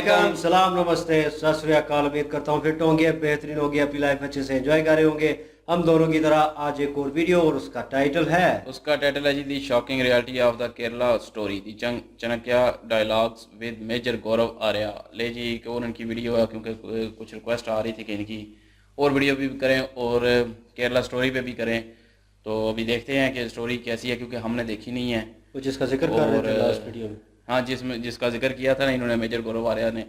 वालेकुम सलाम नमस्ते सत श्री अकाल। उम्मीद करता हूँ फिट होंगे, बेहतरीन होंगे, अपनी लाइफ अच्छे से एंजॉय कर रहे होंगे। हम दोनों की तरह आज एक और वीडियो और उसका टाइटल है जी the shocking reality of the Kerala story the Chanakya dialogues with Major Gaurav Arya. ले जी एक और इनकी वीडियो है, क्योंकि कुछ रिक्वेस्ट आ रही थी कि इनकी और वीडियो भी करें और केरला स्टोरी पे भी करें। तो अभी देखते हैं कि स्टोरी कैसी है, क्योंकि हमने देखी नहीं है। कुछ इसका जिक्र कर रहे थे लास्ट वीडियो में। हाँ, जिसका जिक्र किया था ना इन्होंने, मेजर गौरव आर्या ने,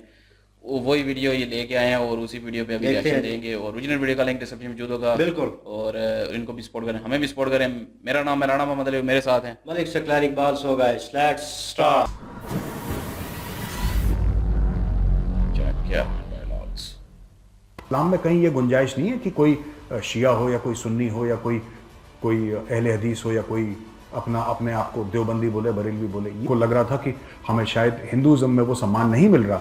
वो वही वीडियो ये लेके आए हैं और उसी वीडियो पे अभी रिएक्शन देंगे। और ओरिजिनल वीडियो का लिंक डिस्क्रिप्शन में मौजूद होगा। बिल्कुल। और इनको भी सपोर्ट करें, हमें भी सपोर्ट करें। मेरा नाम है राणा मोहम्मद अली, मेरे साथ हैं Malik Shaklani Iqbal. So guys let's start. इस्लाम में कहीं ये गुंजाइश नहीं है कि कोई शिया हो या कोई सुन्नी हो या कोई कोई अहले हदीस हो या कोई अपने आप को देवबंदी बोले, बरेलवी बोले। को लग रहा था कि हमें शायद हिंदुज़म में वो सम्मान नहीं मिल रहा,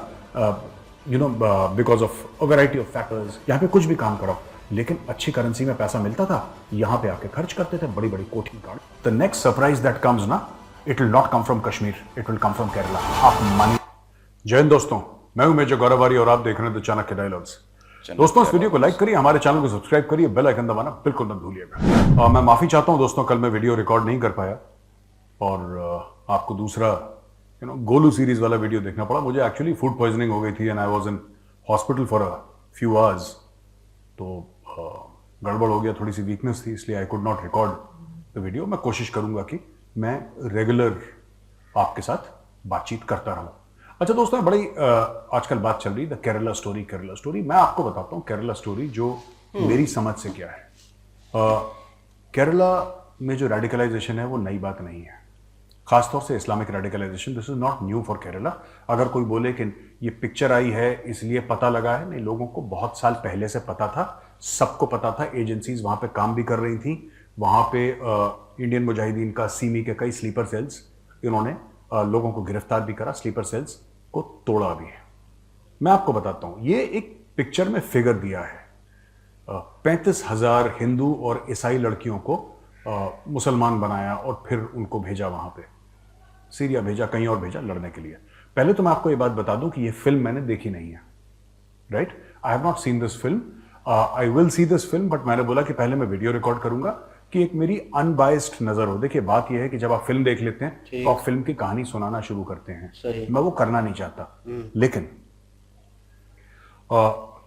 because of a variety of factors. यहाँ पे कुछ भी काम करो, लेकिन अच्छी करेंसी में पैसा मिलता था, यहाँ पे आके खर्च करते थे बड़ी बड़ी कोठी गाड़ी। The next surprise that comes ना, it will not come from Kashmir, it will come from Kerala. आप मानिए। जय हिंद दोस्तों, मैं हूं मेजर गौरव आर्या और आप देख रहे हैं द चाणक्य डायलॉग्स। दोस्तों इस वीडियो को लाइक करिए, हमारे चैनल को सब्सक्राइब करिए, बेल आइकन दबाना बिल्कुल मत भूलिएगा। मैं माफी चाहता हूं दोस्तों, कल मैं वीडियो रिकॉर्ड नहीं कर पाया और आपको दूसरा गोलू सीरीज वाला वीडियो देखना पड़ा। मुझे एक्चुअली फूड पॉइजनिंग हो गई थी and I was in hospital for a few hours. तो गड़बड़ हो गया, थोड़ी सी वीकनेस थी, इसलिए I could not record the video. मैं कोशिश करूंगा कि मैं रेगुलर आपके साथ बातचीत करता रहूं। अच्छा दोस्तों, बड़ी आजकल बात चल रही है केरला स्टोरी। केरला स्टोरी मैं आपको बताता हूँ केरला स्टोरी जो मेरी समझ से क्या है। केरला में जो रेडिकलाइजेशन है वो नई बात नहीं है, खासतौर से Islamic radicalisation. This is not new for Kerala. अगर कोई बोले कि ये पिक्चर आई है इसलिए पता लगा है, नहीं, लोगों को बहुत साल पहले से पता था, सबको पता था। एजेंसीज वहां पे काम भी कर रही थी। वहां पे इंडियन मुजाहिदीन का सीमी के कई स्लीपर सेल्स, इन्होंने लोगों को गिरफ्तार भी करा, स्लीपर सेल्स को तोड़ा भी है। मैं आपको बताता हूं, ये एक पिक्चर में फिगर दिया है। 35,000 हिंदू और ईसाई लड़कियों को मुसलमान बनाया और फिर उनको भेजा वहां पे, सीरिया भेजा, कहीं और भेजा लड़ने के लिए। पहले तो मैं आपको ये बात बता दूं कि ये फिल्म मैंने देखी नहीं है, right. I have not seen this film, I will see this film, but मैंने बोला कि पहले मैं वीडियो रिकॉर्ड करूंगा कि एक मेरी अनबायस्ड नजर हो। देखिए बात यह है कि जब आप फिल्म देख लेते हैं तो आप फिल्म की कहानी सुनाना शुरू करते हैं। मैं वो करना नहीं चाहता, लेकिन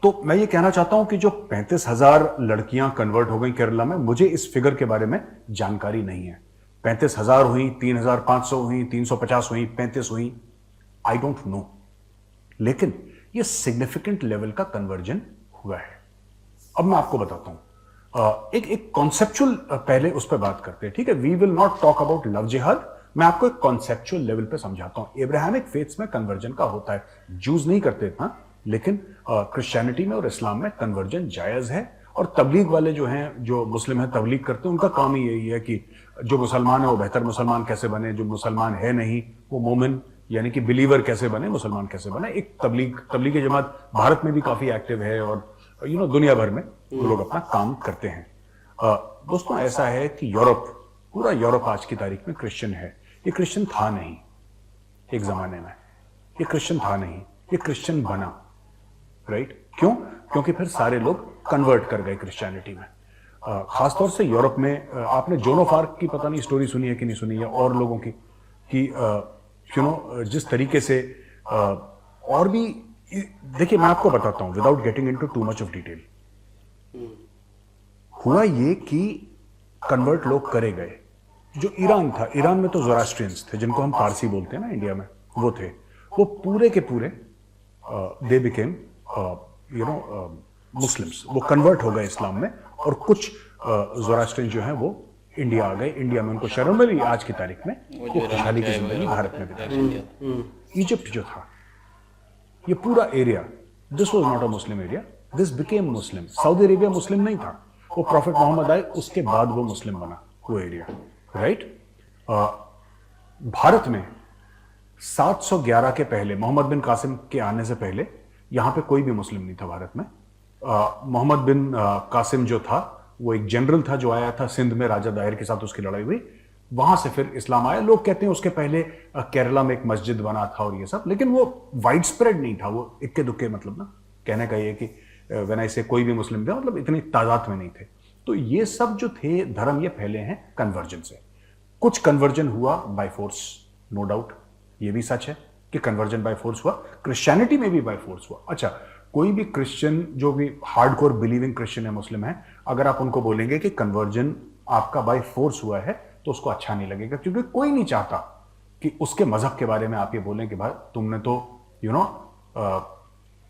तो मैं ये कहना चाहता हूं कि जो 35,000 लड़कियां कन्वर्ट हो गई केरला में, मुझे इस फिगर के बारे में जानकारी नहीं है। 35,000 हुई, 3,500 हुई, 350 हुई, 35 हुई, आई डोंट नो, लेकिन ये सिग्निफिकेंट लेवल का कन्वर्जन हुआ है। अब मैं आपको बताता हूं, एक कॉन्सेप्चुअल पहले उस पर बात करते हैं, ठीक है। We will not talk about love jihad, मैं आपको एक कॉन्सेप्चुअल लेवल पे समझाता हूं। एब्राहमिक फेथ्स में कन्वर्जन का होता है, जूज नहीं करते इतना, लेकिन क्रिश्चियनिटी में और इस्लाम में कन्वर्जन जायज है। और तबलीग वाले जो हैं, जो मुस्लिम हैं, तबलीग करते हैं, उनका काम ही यही है कि जो मुसलमान है वो बेहतर मुसलमान कैसे बने, जो मुसलमान है नहीं वो मोमिन यानी कि बिलीवर कैसे बने, मुसलमान कैसे बने। एक तबलीगी जमात भारत में भी काफी एक्टिव है और दुनिया भर में वो लोग अपना काम करते हैं। दोस्तों ऐसा है कि यूरोप, पूरा यूरोप आज की तारीख में क्रिश्चियन है। ये क्रिश्चियन था नहीं एक जमाने में, ये क्रिश्चियन था नहीं, ये क्रिश्चियन बना, राइट। क्यों? क्योंकि फिर सारे लोग कन्वर्ट कर गए क्रिश्चियनिटी में। खासतौर से यूरोप में आपने जोन ऑफ आर्क की पता नहीं स्टोरी सुनी है कि नहीं सुनी है, और लोगों की कि जिस तरीके से और भी, देखिए मैं आपको बताता हूं without getting into too much of detail. हुआ ये कि कन्वर्ट लोग करे गए। जो ईरान था, ईरान में तो ज़ोरास्ट्रियंस थे, जिनको हम पारसी बोलते हैं ना इंडिया में, वो थे। वो पूरे के पूरे दे बिकेम मुस्लिम्स, वो कन्वर्ट हो गए इस्लाम में। और कुछ ज़ोरास्ट्रियन जो हैं वो इंडिया आ गए। इंडिया में उनको शर्म मिली, आज की तारीख में वो खुशहाली की जिंदगी भारत में बिताई। इजिप्ट जो था, ये पूरा area, this was not a Muslim area, this became Muslim. Saudi Arabia मुस्लिम नहीं था, वो प्रॉफिट मोहम्मद आए उसके बाद वो मुस्लिम बना वो एरिया, राइट। भारत में 711 के पहले, मोहम्मद बिन कासिम के आने से पहले, यहां पे कोई भी मुस्लिम नहीं था भारत में। मोहम्मद बिन कासिम जो था वो एक जनरल था जो आया था सिंध में, राजा दाहिर के साथ उसकी लड़ाई हुई। वहां से फिर इस्लाम आया। लोग कहते हैं उसके पहले केरला में एक मस्जिद बना था और ये सब, लेकिन वो वाइड स्प्रेड नहीं था, वो इक्के दुक्के, मतलब ना कहने का ये कि व्हेन आई से कोई भी मुस्लिम था, मतलब इतनी तादाद में नहीं थे। तो ये सब जो थे धर्म, ये फैले हैं कन्वर्जन से। कुछ कन्वर्जन हुआ बाय फोर्स, नो डाउट, ये भी सच है कि कन्वर्जन बाय फोर्स हुआ। क्रिश्चियनिटी में भी बाय फोर्स हुआ। अच्छा, कोई भी क्रिश्चियन जो भी हार्डकोर बिलीविंग क्रिश्चियन है, मुस्लिम है, अगर आप उनको बोलेंगे कि कन्वर्जन आपका बाय फोर्स हुआ है तो उसको अच्छा नहीं लगेगा, क्योंकि कोई नहीं चाहता कि उसके मजहब के बारे में आप ये बोलें कि भाई तुमने तो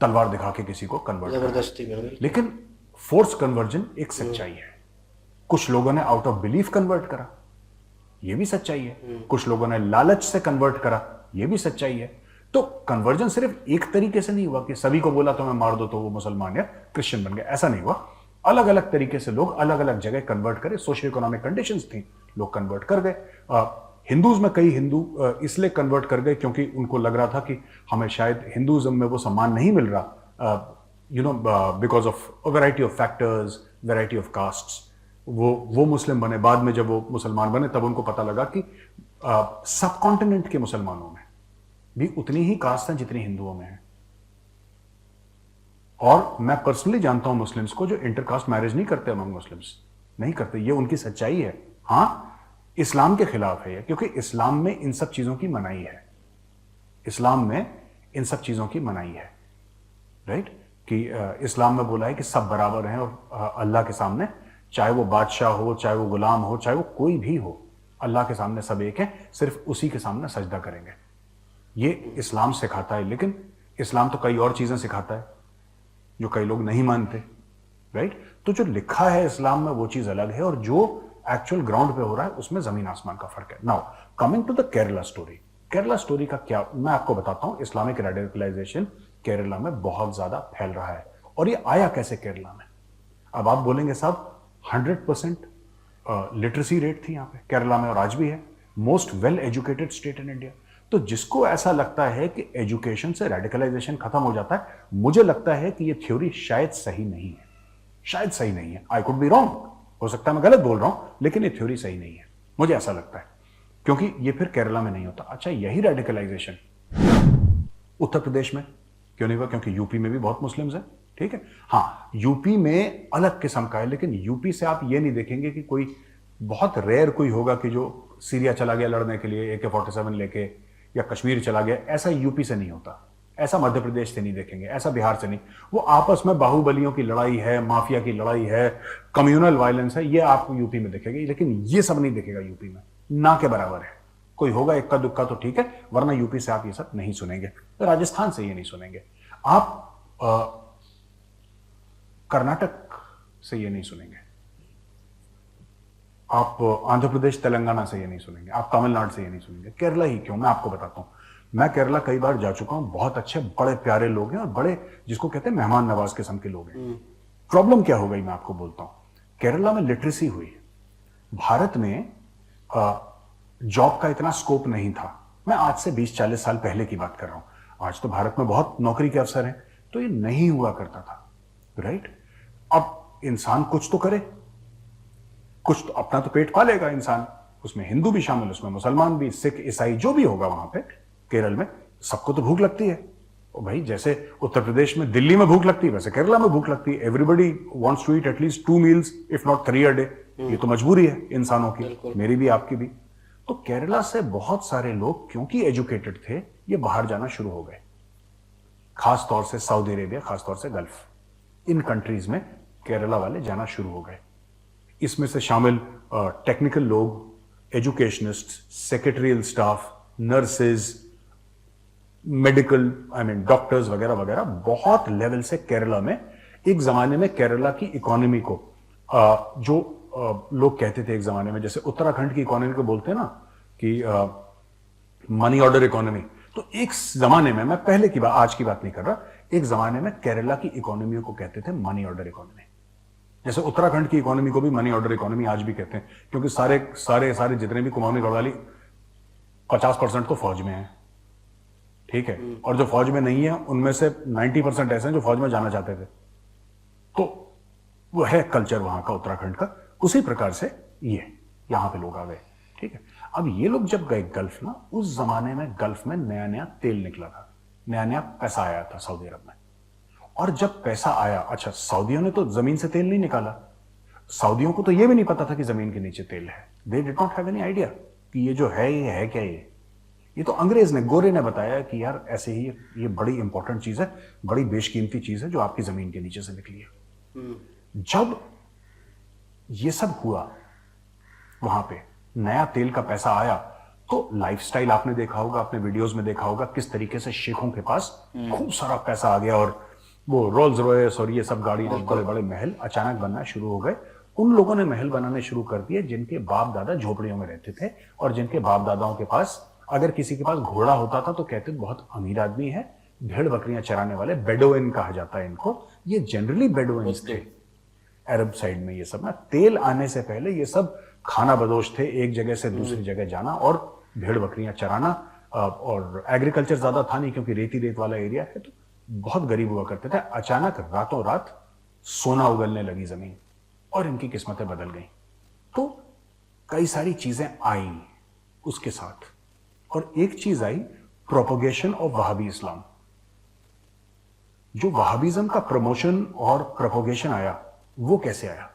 तलवार दिखा के किसी को कन्वर्ट जबरदस्ती में। लेकिन फोर्स कन्वर्जन एक सच्चाई है। कुछ लोगों ने आउट ऑफ बिलीफ कन्वर्ट करा, ये भी सच्चाई है। कुछ लोगों ने लालच से कन्वर्ट करा, ये भी सच्चाई है। तो कन्वर्जन सिर्फ एक तरीके से नहीं हुआ कि सभी को बोला तुम्हें मार दो तो वो मुसलमान या क्रिश्चियन बन गए, ऐसा नहीं हुआ। अलग अलग तरीके से लोग अलग अलग जगह कन्वर्ट करे, सोशियो इकोनॉमिक कंडीशंस थी, लोग कन्वर्ट कर गए। हिंदूज में कई हिंदू इसलिए कन्वर्ट कर गए क्योंकि उनको लग रहा था कि हमें शायद हिंदुइज्म में वो सम्मान नहीं मिल रहा, because of variety of factors, variety of castes. वो मुस्लिम बने। बाद में जब वो मुसलमान बने तब उनको पता लगा कि सब कॉन्टिनेंट के मुसलमानों में भी उतनी ही कास्ट हैं जितनी हिंदुओं में है। और मैं पर्सनली जानता हूं मुस्लिम्स को जो इंटरकास्ट मैरिज नहीं करते, अमंग मुस्लिम्स नहीं करते, ये उनकी सच्चाई है। हां, इस्लाम के खिलाफ है ये, क्योंकि इस्लाम में इन सब चीजों की मनाही है। इस्लाम में इन सब चीजों की मनाही है, राइट? कि इस्लाम में बोला है कि सब बराबर हैं और अल्लाह के सामने, चाहे वो बादशाह हो, चाहे वो गुलाम हो, चाहे वो कोई भी हो, अल्लाह के सामने सब एक है, सिर्फ उसी के सामने सजदा करेंगे। ये इस्लाम सिखाता है। लेकिन इस्लाम तो कई और चीजें सिखाता है जो कई लोग नहीं मानते, राइट? तो जो लिखा है इस्लाम में वो चीज अलग है और जो एक्चुअल ग्राउंड पे हो रहा है उसमें जमीन आसमान का फर्क है। Now coming to the Kerala story. Kerala story का क्या, मैं आपको बताता हूं। इस्लामिक रेडिकलाइजेशन केरला में बहुत ज्यादा फैल रहा है। और ये आया कैसे केरला में? अब आप बोलेंगे साहब 100% लिटरेसी रेट थी यहाँ पे केरला में, और आज भी है, most well educated state in India. तो जिसको ऐसा लगता है कि एजुकेशन से रेडिकलाइजेशन खत्म हो जाता है, मुझे लगता है कि ये थ्योरी शायद सही नहीं है, शायद सही नहीं है। आई कुड बी रॉन्ग, हो सकता है मैं गलत बोल रहा हूं, लेकिन ये थ्योरी सही नहीं है, मुझे ऐसा लगता है, क्योंकि ये फिर केरला में नहीं होता। अच्छा, यही रेडिकलाइजेशन उत्तर प्रदेश में क्यों नहीं हुआ? क्योंकि यूपी में भी बहुत मुस्लिम्स हैं, ठीक है। हाँ, यूपी में अलग किस्म का है, लेकिन यूपी से आप ये नहीं देखेंगे कि कोई बहुत रेयर कोई होगा कि जो सीरिया चला गया लड़ने के लिए AK-47 लेके, या कश्मीर चला गया, ऐसा यूपी से नहीं होता, ऐसा मध्य प्रदेश से नहीं देखेंगे, ऐसा बिहार से नहीं। वो आपस में बाहुबलियों की लड़ाई है, माफिया की लड़ाई है, कम्युनल वायलेंस है, ये आप यूपी में देखेंगे, लेकिन ये सब नहीं देखेगा यूपी में, ना के बराबर है। कोई होगा इक्का दुक्का तो ठीक है, वरना यूपी से आप ये सब नहीं सुनेंगे, तो राजस्थान से ये नहीं सुनेंगे, आप कर्नाटक से ये नहीं सुनेंगे, आप आंध्र प्रदेश तेलंगाना से ये नहीं सुनेंगे, आप तमिलनाडु से ये नहीं सुनेंगे। केरला ही क्यों, मैं आपको बताता हूं। मैं केरला कई बार जा चुका हूं, बहुत अच्छे बड़े प्यारे लोग हैं और बड़े जिसको कहते हैं मेहमान नवाज किस्म के लोग हैं। प्रॉब्लम क्या हो गई मैं आपको बोलता हूं। केरला में लिटरेसी हुई, भारत में जॉब का इतना स्कोप नहीं था। मैं आज से 20-40 साल पहले की बात कर रहा हूं। आज तो भारत में बहुत नौकरी के अवसर हैं, तो ये नहीं हुआ करता था, राइट? अब इंसान कुछ तो करे, कुछ तो अपना तो पेट पालेगा इंसान, उसमें हिंदू भी शामिल, उसमें मुसलमान भी, सिख, ईसाई जो भी होगा वहां पे केरल में, सबको तो भूख लगती है। और भाई जैसे उत्तर प्रदेश में, दिल्ली में भूख लगती है, वैसे केरला में भूख लगती है। Everybody wants to eat at least 2 meals if not 3 a day। ये तो मजबूरी है इंसानों की, मेरी भी आपकी भी। तो केरला से बहुत सारे लोग क्योंकि एजुकेटेड थे, ये बाहर जाना शुरू हो गए, खास तौर से सऊदी अरेबिया, खास तौर से गल्फ, इन कंट्रीज में केरला वाले जाना शुरू हो गए। इसमें से शामिल टेक्निकल लोग, educationist, secretarial staff, nurses, medical doctors वगैरह वगैरह, बहुत लेवल से केरला में। एक जमाने में केरला की इकोनॉमी को जो लोग कहते थे एक जमाने में, जैसे उत्तराखंड की इकोनॉमी को बोलते हैं ना कि मनी ऑर्डर इकोनॉमी, तो एक जमाने में, मैं पहले की बात, आज की बात नहीं कर रहा, एक जमाने में केरला की इकोनॉमी को कहते थे मनी ऑर्डर इकोनॉमी। जैसे उत्तराखंड की इकोनॉमी को भी मनी ऑर्डर इकोनॉमी आज भी कहते हैं, क्योंकि सारे जितने भी कुमाऊनी गढ़वाली 50% तो फौज में है, ठीक है, और जो फौज में नहीं है उनमें से 90% ऐसे हैं जो फौज में जाना चाहते थे। तो वो है कल्चर वहां का, उत्तराखंड का। उसी प्रकार से ये यहां पे लोग आ गए, ठीक है। अब ये लोग जब गए गल्फ ना, उस जमाने में गल्फ में नया नया तेल निकला था, नया नया पैसा आया था सऊदी अरब में। और जब पैसा आया, अच्छा सऊदियों ने तो जमीन से तेल नहीं निकाला, सऊदियों को तो ये भी नहीं पता था कि जमीन के नीचे तेल है। They did not have any idea कि ये जो है ये है क्या। ये तो अंग्रेज ने, गोरे ने बताया कि यार ऐसे ही ये बड़ी इंपॉर्टेंट चीज है, बड़ी बेशकीमती चीज है जो आपकी जमीन के नीचे से निकली है। जब ये सब हुआ, वहां पे नया तेल का पैसा आया, तो लाइफस्टाइल आपने देखा होगा, अपने वीडियोस में देखा होगा किस तरीके से शेखों के पास खूब सारा पैसा आ गया और वो रोल्स रॉयस और ये सब गाड़ी, बड़े बड़े महल अचानक बनना शुरू हो गए। उन लोगों ने महल बनाने शुरू कर दिए जिनके बाप दादा झोपड़ियों में रहते थे, और जिनके बाप दादाओं के पास, अगर किसी के पास घोड़ा होता था तो कहते बहुत अमीर आदमी है। भेड़ बकरियां चराने वाले, बेडोइन कहा जाता है इनको, ये जनरली बेडोइन्स थे अरब साइड में। ये सब ना, तेल आने से पहले ये सब खाना बदोश थे, एक जगह से दूसरी जगह जाना और भेड़ बकरियां चराना। और एग्रीकल्चर ज्यादा था नहीं क्योंकि रेती रेत वाला एरिया है, तो बहुत गरीब हुआ करते थे। अचानक रातों रात सोना उगलने लगी जमीन और इनकी किस्मतें बदल गई। तो कई सारी चीजें आई उसके साथ, और एक चीज आई, प्रोपोगेशन ऑफ वहाबी इस्लाम। जो वहाबिज्म का प्रमोशन और प्रोपोगेशन आया, वो कैसे आया?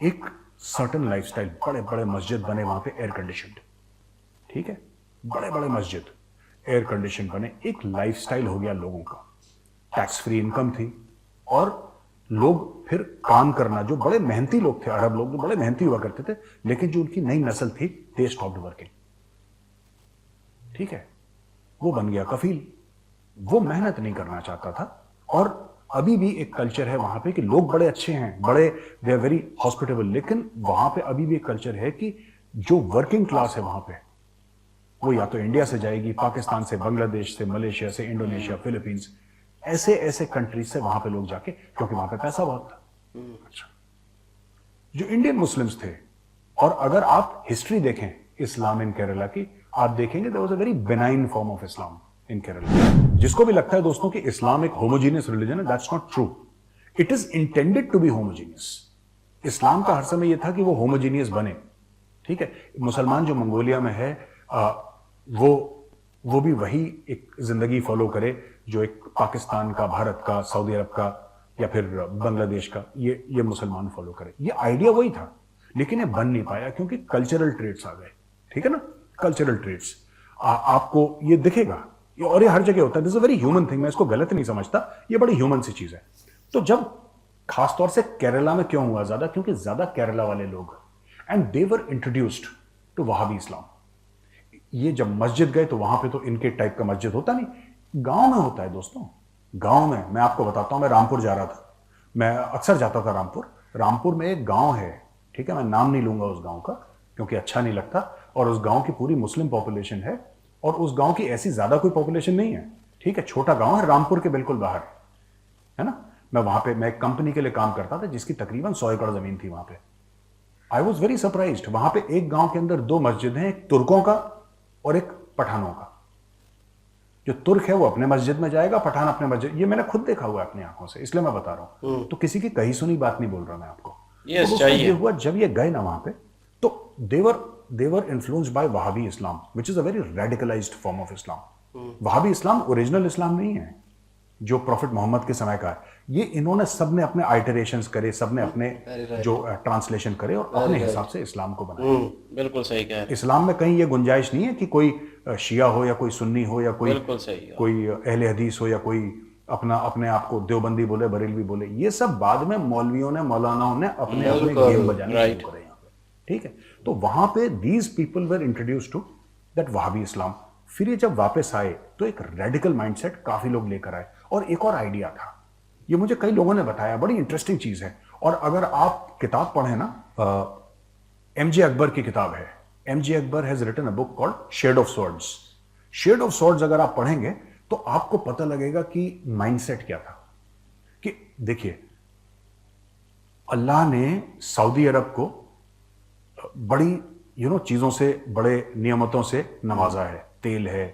एक सर्टन लाइफस्टाइल, बड़े बड़े मस्जिद बने वहां पे एयर कंडीशनड, ठीक है, बड़े बड़े मस्जिद एयर कंडीशन बने, एक लाइफस्टाइल हो गया लोगों का। टैक्स फ्री इनकम थी और लोग फिर काम करना, जो बड़े मेहनती लोग थे, अरब लोग जो बड़े मेहनती हुआ करते थे, लेकिन जो उनकी नई नस्ल थी, दे स्टॉप्ड वर्किंग, ठीक है, वो बन गया कफील, वो मेहनत नहीं करना चाहता था। और अभी भी एक कल्चर है वहां पे कि लोग बड़े अच्छे हैं, बड़े, दे आर वेरी हॉस्पिटेबल, लेकिन वहां पे अभी भी एक कल्चर है कि जो वर्किंग क्लास है वहां पे, वो या तो इंडिया से जाएगी, पाकिस्तान से, बांग्लादेश से, मलेशिया से, इंडोनेशिया, फिलीपींस, ऐसे ऐसे कंट्रीज से वहां पे लोग जाके, क्योंकि वहां पे पैसा बहुत था। अच्छा, जो इंडियन मुस्लिम्स थे, और अगर आप हिस्ट्री देखें इस्लाम इन केरला की, आप देखेंगे there was a very benign form of Islam in Kerala. जिसको भी लगता है दोस्तों कि इस्लाम एक होमोजीनियस रिलीजन है, that's not true. It is intended to be homogeneous. इस्लाम का हर समय यह था कि वो होमोजीनियस बने, ठीक है। मुसलमान जो मंगोलिया में है, वो भी वही एक जिंदगी फॉलो करे जो एक पाकिस्तान का, भारत का, सऊदी अरब का या फिर बांग्लादेश का ये मुसलमान फॉलो करे। ये आइडिया वही था, लेकिन ये बन नहीं पाया क्योंकि कल्चरल ट्रेट्स आ गए, ठीक है ना, कल्चरल ट्रेट्स। आपको ये दिखेगा, और ये हर जगह होता है, this is a very human thing, मैं इसको गलत नहीं समझता, ये बड़ी ह्यूमन सी चीज है। तो जब खासतौर से केरला में क्यों हुआ ज्यादा, क्योंकि ज्यादा केरला वाले लोग, and they were introduced to Wahhabi Islam. ये जब मस्जिद गए तो वहां पे तो इनके टाइप का मस्जिद होता नहीं, गांव में होता है दोस्तों। गांव में मैं आपको बताता हूं, मैं रामपुर जा रहा था, मैं अक्सर जाता था रामपुर में एक गांव है, ठीक है, मैं नाम नहीं लूंगा उस गांव का क्योंकि अच्छा नहीं लगता, और उस गांव की पूरी मुस्लिम पॉपुलेशन है, और उस गांव की ऐसी ज्यादा कोई पॉपुलेशन नहीं है, ठीक है, छोटा गांव है, रामपुर के बिल्कुल बाहर है ना। मैं वहां पे, मैं एक कंपनी के लिए काम करता था जिसकी तकरीबन 100 एकड़ जमीन थी वहां पे। आई वॉज वेरी सरप्राइज्ड, वहां पे एक गांव के अंदर 2 मस्जिद हैं, एक तुर्कों का और एक पठानों का। जो तुर्क है वो अपने मस्जिद में जाएगा, पठान अपने मस्जिद, ये मैंने खुद देखा हुआ है अपनी आंखों से, इसलिए मैं बता रहा हूं, तो किसी की कही सुनी बात नहीं बोल रहा मैं आपको। yes, तो ये हुआ जब ये गए ना वहां पे, तो they were influenced by Wahhabi Islam, which is a very radicalized form of Islam. वहाबी इस्लाम ओरिजिनल इस्लाम नहीं है जो प्रॉफिट मोहम्मद के समय का है। ये इन्होंने सबने अपने आइटरेशंस करे, सबने अपने जो ट्रांसलेशन करे और अपने हिसाब से इस्लाम को बनाया। बिल्कुल सही कह रहे हैं। इस्लाम में कहीं ये गुंजाइश नहीं है कि कोई शिया हो या कोई सुन्नी हो या कोई अहले हदीस हो या कोई अपने आप को देवबंदी बोले, बरेलवी बोले। ये सब बाद में मौलवियों ने, मौलानाओं ने अपने अपने गेम बजाने शुरू करे यहाँ पे, ठीक है। तो वहां पे these people were introduced to that Wahhabi Islam. फिर ये जब वापस आए तो एक रेडिकल माइंडसेट काफी लोग लेकर आए, और एक और आइडिया था, ये मुझे कई लोगों ने बताया, बड़ी इंटरेस्टिंग चीज है। और अगर आप किताब पढ़ें ना, एमजे अकबर की किताब है, MJ Akbar has written a book called shade of swords. Shade of swords अगर आप पढ़ेंगे तो आपको पता लगेगा कि माइंडसेट क्या था। कि देखिए, अल्लाह ने सऊदी अरब को बड़ी चीजों से, बड़े नियमतों से नवाजा है, तेल है,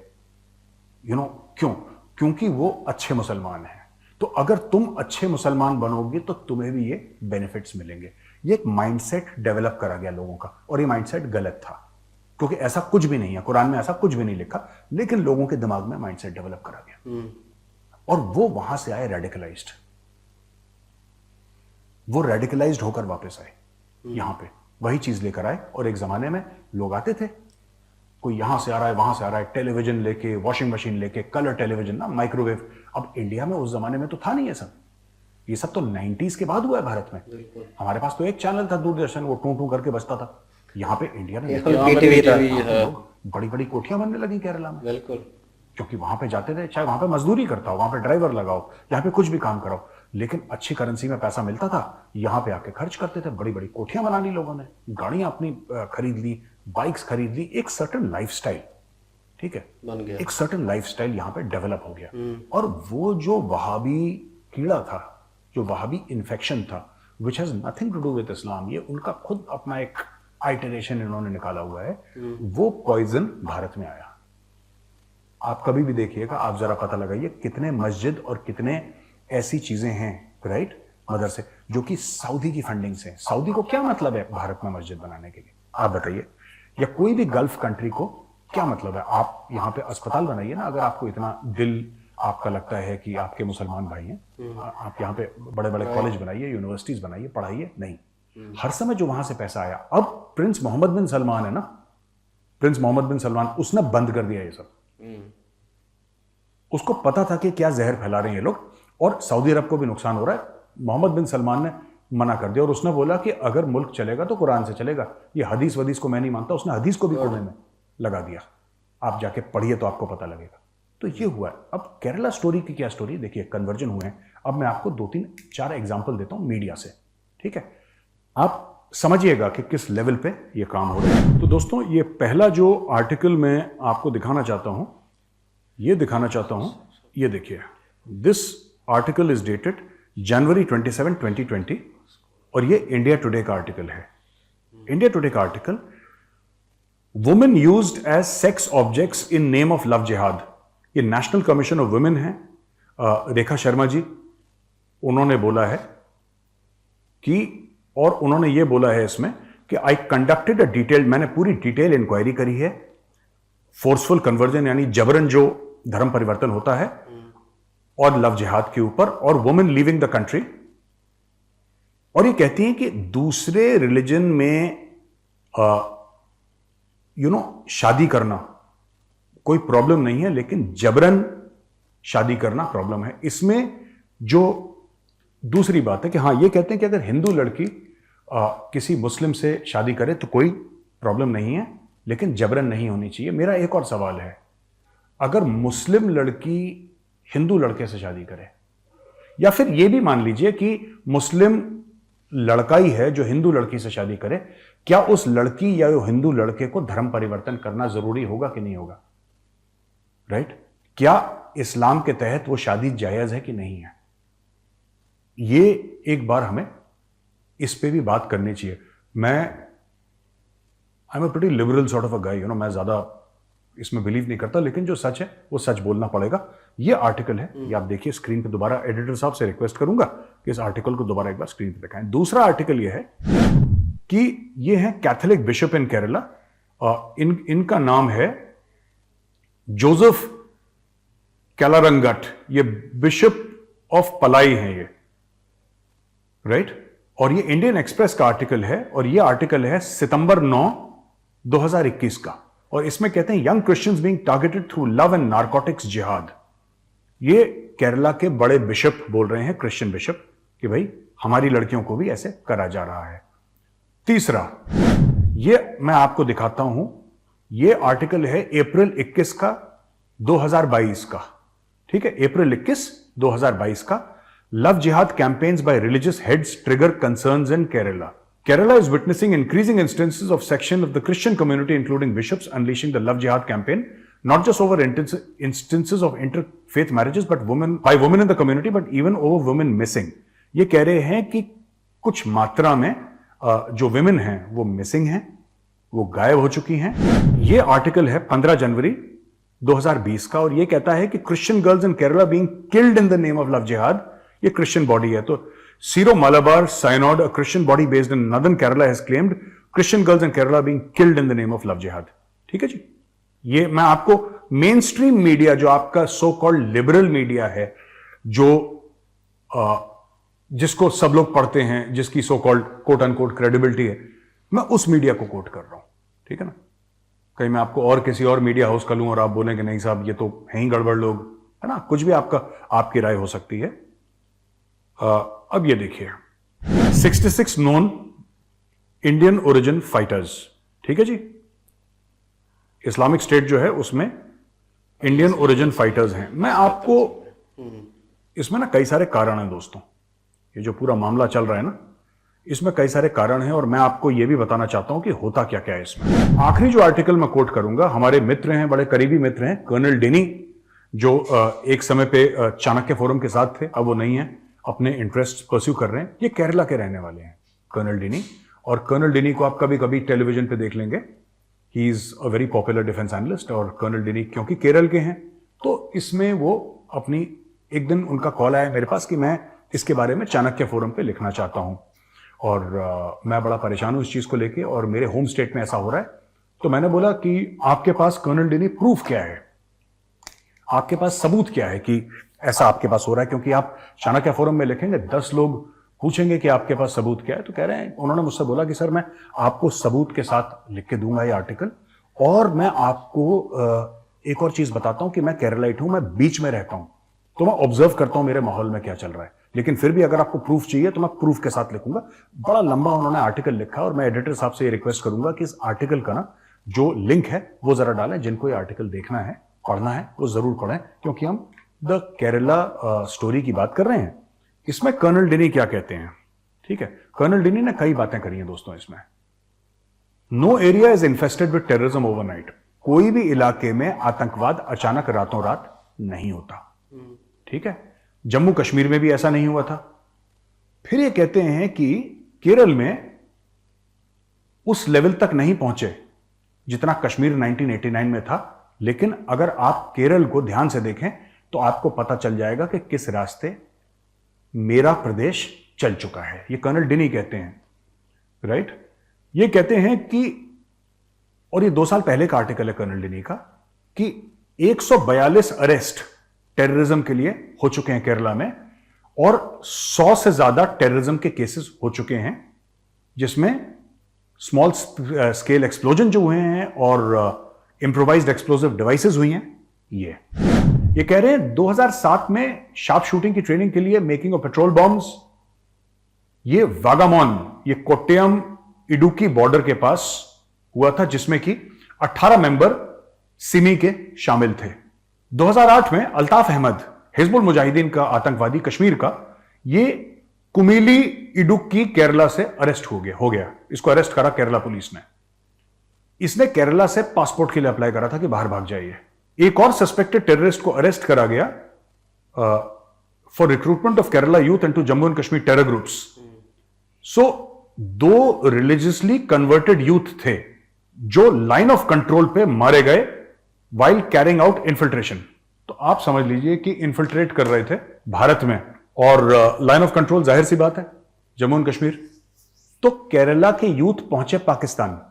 क्यों? क्योंकि वो अच्छे मुसलमान हैं। तो अगर तुम अच्छे मुसलमान बनोगे तो तुम्हें भी ये बेनिफिट्स मिलेंगे। ये एक माइंडसेट डेवलप करा गया लोगों का, और ये माइंडसेट गलत था। क्योंकि ऐसा कुछ भी नहीं है, कुरान में ऐसा कुछ भी नहीं लिखा, लेकिन लोगों के दिमाग में माइंडसेट डेवलप करा गया और वो वहां से आए रेडिकलाइज्ड। वो रेडिकलाइज्ड होकर वापस आए यहां पे, वही चीज लेकर आए। और एक जमाने में लोग आते थे, कोई यहां से आ रहा है, वहां से आ रहा है, टेलीविजन लेके, वॉशिंग मशीन लेके, कलर टेलीविजन ना, माइक्रोवेव। अब इंडिया में उस जमाने में तो था नहीं ये सब, ये सब तो 90s के बाद हुआ है भारत में। हमारे पास तो एक चैनल था दूरदर्शन, वो टू टू करके बजता था। यहाँ पे इंडिया में बड़ी बड़ी कोठियां बनने लगी केरला में, बिल्कुल, क्योंकि वहां पे जाते थे, चाहे वहां पे मजदूरी करता हो, वहां पे ड्राइवर लगाओ, यहाँ पे कुछ भी काम कराओ, लेकिन अच्छी करेंसी में पैसा मिलता था, यहाँ पे आके खर्च करते थे। बड़ी बड़ी कोठियां बना ली लोगों ने, गाड़ियां अपनी खरीद ली, बाइक्स खरीद ली, एक सर्टेन लाइफस्टाइल, ठीक है, बन गया। एक सर्टेन लाइफस्टाइल यहाँ पे डेवलप हो गया। और वो जो वहाबी कीड़ा था, जो वहाबी इन्फेक्शन था, which has nothing to do with Islam, ये उनका खुद अपना एक आइटरेशन इन्होंने निकाला हुआ है, वो पॉइजन भारत में आया। आप कभी भी देखिएगा, आप जरा पता लगाइए कितने मस्जिद और कितने ऐसी चीजें हैं, राइट, मदरसे, जो कि सऊदी की फंडिंग से। सऊदी को क्या मतलब है भारत में मस्जिद बनाने के लिए, आप बताइए, या कोई भी गल्फ कंट्री को क्या मतलब है? आप यहाँ पे अस्पताल बनाइए ना, अगर आपको इतना दिल आपका लगता है कि आपके मुसलमान भाई हैं, आप यहाँ पे बड़े बड़े कॉलेज बनाइए, यूनिवर्सिटीज बनाइए, पढ़ाइए। नहीं, हर समय जो वहां से पैसा आया, अब प्रिंस मोहम्मद बिन सलमान है ना, प्रिंस मोहम्मद बिन सलमान, उसने बंद कर दिया ये सब। उसको पता था कि क्या जहर फैला रहे हैं ये लोग, और सऊदी अरब को भी नुकसान हो रहा है। मोहम्मद बिन सलमान ने मना कर दिया और उसने बोला कि अगर मुल्क चलेगा तो कुरान से चलेगा, ये हदीस वदीस को मैं नहीं मानता। उसने हदीस को भी कोने में लगा दिया। आप जाके पढ़िए तो आपको पता लगेगा। तो ये हुआ है। अब केरला स्टोरी की क्या स्टोरी, देखिए कन्वर्जन हुए हैं। अब मैं आपको 2-3-4 एग्जाम्पल देता हूं मीडिया से, ठीक है, आप समझिएगा कि किस लेवल पे ये काम हो रहा है। तो दोस्तों, ये पहला जो आर्टिकल मैं आपको दिखाना चाहता हूं, ये दिखाना चाहता हूं, ये देखिए, this article is dated January 27, 2020 और ये इंडिया टुडे का आर्टिकल है। इंडिया टुडे का article, women used as sex objects in name of love jihad. ये नेशनल कमीशन ऑफ वुमेन है, रेखा शर्मा जी, उन्होंने बोला है कि, और उन्होंने ये बोला है इसमें कि आई कंडक्टेड अ डिटेल्ड, मैंने पूरी डिटेल इंक्वायरी करी है, फोर्सफुल कन्वर्जन यानी जबरन जो धर्म परिवर्तन होता है, और लव जिहाद के ऊपर, और वुमेन लिविंग द कंट्री। और ये कहती हैं कि दूसरे रिलीजन में शादी करना कोई प्रॉब्लम नहीं है, लेकिन जबरन शादी करना प्रॉब्लम है। इसमें जो दूसरी बात है कि हाँ, ये कहते हैं कि अगर हिंदू लड़की किसी मुस्लिम से शादी करे तो कोई प्रॉब्लम नहीं है, लेकिन जबरन नहीं होनी चाहिए। मेरा एक और सवाल है, अगर मुस्लिम लड़की हिंदू लड़के से शादी करे, या फिर ये भी मान लीजिए कि मुस्लिम लड़का ही है जो हिंदू लड़की से शादी करे, क्या उस लड़की या हिंदू लड़के को धर्म परिवर्तन करना जरूरी होगा कि नहीं होगा? राइट? क्या इस्लाम के तहत वो शादी जायज है कि नहीं है? ये एक बार हमें इस पे भी बात करनी चाहिए। मैं I am a pretty liberal sort of a guy, मैं ज्यादा इसमें बिलीव नहीं करता, लेकिन जो सच है वो सच बोलना पड़ेगा। ये आर्टिकल है, ये आप देखिए स्क्रीन पे। दोबारा एडिटर साहब से रिक्वेस्ट करूंगा कि इस आर्टिकल को दोबारा एक बार स्क्रीन पे दिखाएं। दूसरा आर्टिकल ये है कि ये है कैथोलिक बिशप इन केरला, इनका नाम है जोसेफ कैलारंगट। ये बिशप ऑफ पलाई हैं ये, राइट? और ये इंडियन एक्सप्रेस का आर्टिकल है, और ये आर्टिकल है सितंबर 9, 2021 का, और इसमें कहते हैं young Christians being targeted through love and narcotics जिहाद। ये केरला के बड़े बिशप बोल रहे हैं, क्रिश्चियन बिशप, कि भाई हमारी लड़कियों को भी ऐसे करा जा रहा है। तीसरा, ये मैं आपको दिखाता हूं, ये आर्टिकल है अप्रैल 21 का 2022 का, ठीक है, अप्रैल 21, 2022 का। Love jihad campaigns by religious heads trigger concerns in Kerala. Kerala is witnessing increasing instances of section of the Christian community, including bishops, unleashing the love jihad campaign, not just over instances of interfaith marriages, but by women in the community, but even over women missing. ये कह रहे हैं कि कुछ मात्रा में जो women हैं वो missing हैं, वो गायब हो चुकी हैं। ये आर्टिकल है 15 जनवरी 2020 का, और ये कहता है कि Christian girls in Kerala being killed in the name of love jihad. ये Christian body है, तो Syro Malabar Synod, a Christian body based in northern Kerala, has claimed Christian girls in Kerala being killed in the name of love jihad. ठीक है जी। ये मैं आपको main stream media, जो आपका सो कॉल्ड लिबरल मीडिया है, जो जिसको सब लोग पढ़ते हैं, जिसकी so called quote unquote credibility है, मैं उस मीडिया को कोट कर रहा हूं, ठीक है ना। कहीं मैं आपको और किसी और मीडिया हाउस का लूं और आप बोलें कि नहीं साहब ये तो है ही गड़बड़ लोग, है ना, कुछ भी आपकी राय हो सकती है। अब ये देखिए, 66 नोन इंडियन ओरिजिन फाइटर्स, ठीक है जी। इस्लामिक स्टेट जो है उसमें इंडियन ओरिजिन फाइटर्स हैं। मैं आपको इसमें ना कई सारे कारण हैं दोस्तों, ये जो पूरा मामला चल रहा है ना, इसमें कई सारे कारण हैं और मैं आपको यह भी बताना चाहता हूं कि होता क्या क्या है इसमें। आखिरी जो आर्टिकल मैं कोट करूंगा, हमारे मित्र हैं, बड़े करीबी मित्र हैं, कर्नल डेनी, जो एक समय पे चाणक्य फोरम के साथ थे, अब वो नहीं है, अपने इंटरेस्ट परस्यू कर रहे हैं। ये केरला के रहने वाले हैं कर्नल डेनी, और कर्नल डेनी को आप कभी कभी टेलीविजन पे देख लेंगे। He is a very popular defence analyst, और कर्नल डेनी क्योंकि केरल के हैं तो इसमें वो अपनी, एक दिन उनका कॉल आया मेरे पास कि मैं इसके बारे में चाणक्य फोरम पे लिखना चाहता हूं, और मैं बड़ा परेशान हूं इस चीज को लेके, और मेरे होम स्टेट में ऐसा हो रहा है। तो मैंने बोला कि आपके पास कर्नल डेनी प्रूफ क्या है, आपके पास सबूत क्या है कि ऐसा आपके पास हो रहा है, क्योंकि आप चाणक्य फोरम में लिखेंगे 10 लोग पूछेंगे कि आपके पास सबूत क्या है। तो कह रहे हैं, उन्होंने मुझसे बोला कि सर मैं आपको सबूत के साथ लिख के दूंगा ये आर्टिकल, और मैं आपको एक और चीज बताता हूं कि मैं केरलाइट हूं, मैं बीच में रहता हूं, तो मैं ऑब्जर्व करता हूं मेरे माहौल में क्या चल रहा है, लेकिन फिर भी अगर आपको प्रूफ चाहिए तो मैं प्रूफ के साथ लिखूंगा। बड़ा लंबा उन्होंने आर्टिकल लिखा, और मैं एडिटर साहब से ये रिक्वेस्ट करूंगा कि इस आर्टिकल का ना जो लिंक है वो जरा डालें। जिनको ये आर्टिकल देखना है, पढ़ना है, वो जरूर पढ़ें, क्योंकि हम द केरला स्टोरी की बात कर रहे हैं। इसमें कर्नल डेनी क्या कहते हैं, ठीक है। कर्नल डेनी ने कई बातें करी हैं दोस्तों इसमें। No area is infested with terrorism overnight, कोई भी इलाके में आतंकवाद अचानक रातों रात नहीं होता, ठीक है। जम्मू कश्मीर में भी ऐसा नहीं हुआ था। फिर ये कहते हैं कि केरल में उस लेवल तक नहीं पहुंचे जितना कश्मीर 1989 में था, लेकिन अगर आप केरल को ध्यान से देखें तो आपको पता चल जाएगा कि किस रास्ते मेरा प्रदेश चल चुका है। ये कर्नल डेनी कहते हैं, राइट। ये कहते हैं कि, और ये 2 साल पहले का आर्टिकल है कर्नल डेनी का, कि 142 अरेस्ट टेररिज्म के लिए हो चुके हैं केरला में, और 100 से ज्यादा टेररिज्म के केसेस हो चुके हैं, जिसमें स्मॉल स्केल एक्सप्लोजन जो हुए हैं और इंप्रोवाइज्ड एक्सप्लोसिव डिवाइसेस हुई हैं। ये कह रहे हैं 2007 में शार्प शूटिंग की ट्रेनिंग के लिए मेकिंग ऑफ पेट्रोल बॉम्ब्स, ये वागामोन, ये कोट्टयम इडुक्की बॉर्डर के पास हुआ था, जिसमें कि 18 मेंबर सिमी के शामिल थे। 2008 में अल्ताफ अहमद, हिजबुल मुजाहिदीन का आतंकवादी कश्मीर का, ये कुमिली इडुक्की केरला से अरेस्ट हो गया। इसको अरेस्ट करा केरला पुलिस ने। इसने केरला से पासपोर्ट के लिए अप्लाई करा था कि बाहर भाग जाइए। एक और सस्पेक्टेड टेररिस्ट को अरेस्ट करा गया for recruitment of Kerala youth into Jammu and Kashmir terror groups. So 2 religiously converted youth थे जो लाइन ऑफ कंट्रोल पे मारे गए वाइल कैरिंग आउट इन्फिल्ट्रेशन। तो आप समझ लीजिए कि इन्फिल्ट्रेट कर रहे थे भारत में, और लाइन ऑफ कंट्रोल जाहिर सी बात है जम्मू एंड कश्मीर। तो केरला के यूथ पहुंचे पाकिस्तान,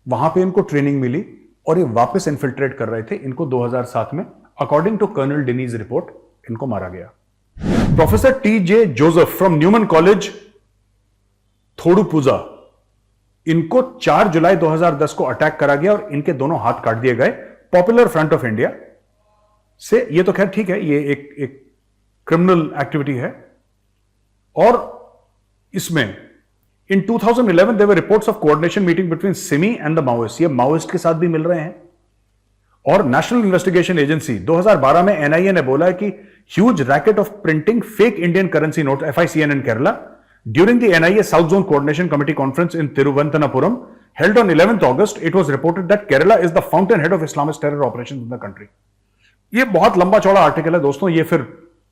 वहां पे इनको ट्रेनिंग मिली और ये वापस इन्फिल्ट्रेट कर रहे थे। इनको 2007 में according to Colonel Danny's report इनको मारा गया। Professor T J. Joseph from Newman College Thodupuzha, इनको 4 जुलाई 2010 को अटैक करा गया और इनके दोनों हाथ काट दिए गए पॉपुलर फ्रंट ऑफ इंडिया से। ये तो खैर ठीक है, ये एक क्रिमिनल एक्टिविटी है। और इसमें in 2011 there were reports of coordination meeting between SIMI and the Maoist. ये माओइस्ट के साथ भी मिल रहे हैं। और नेशनल इन्वेस्टिगेशन एजेंसी 2012 में एनआईए ने बोला है कि huge racket of printing fake Indian currency note FICN in Kerala during the NIA south zone coordination committee conference in Thiruvananthapuram held on 11th August, it was reported that Kerala is the fountainhead of Islamist terror operations in the country. ये बहुत लंबा चौड़ा article है दोस्तों, ये फिर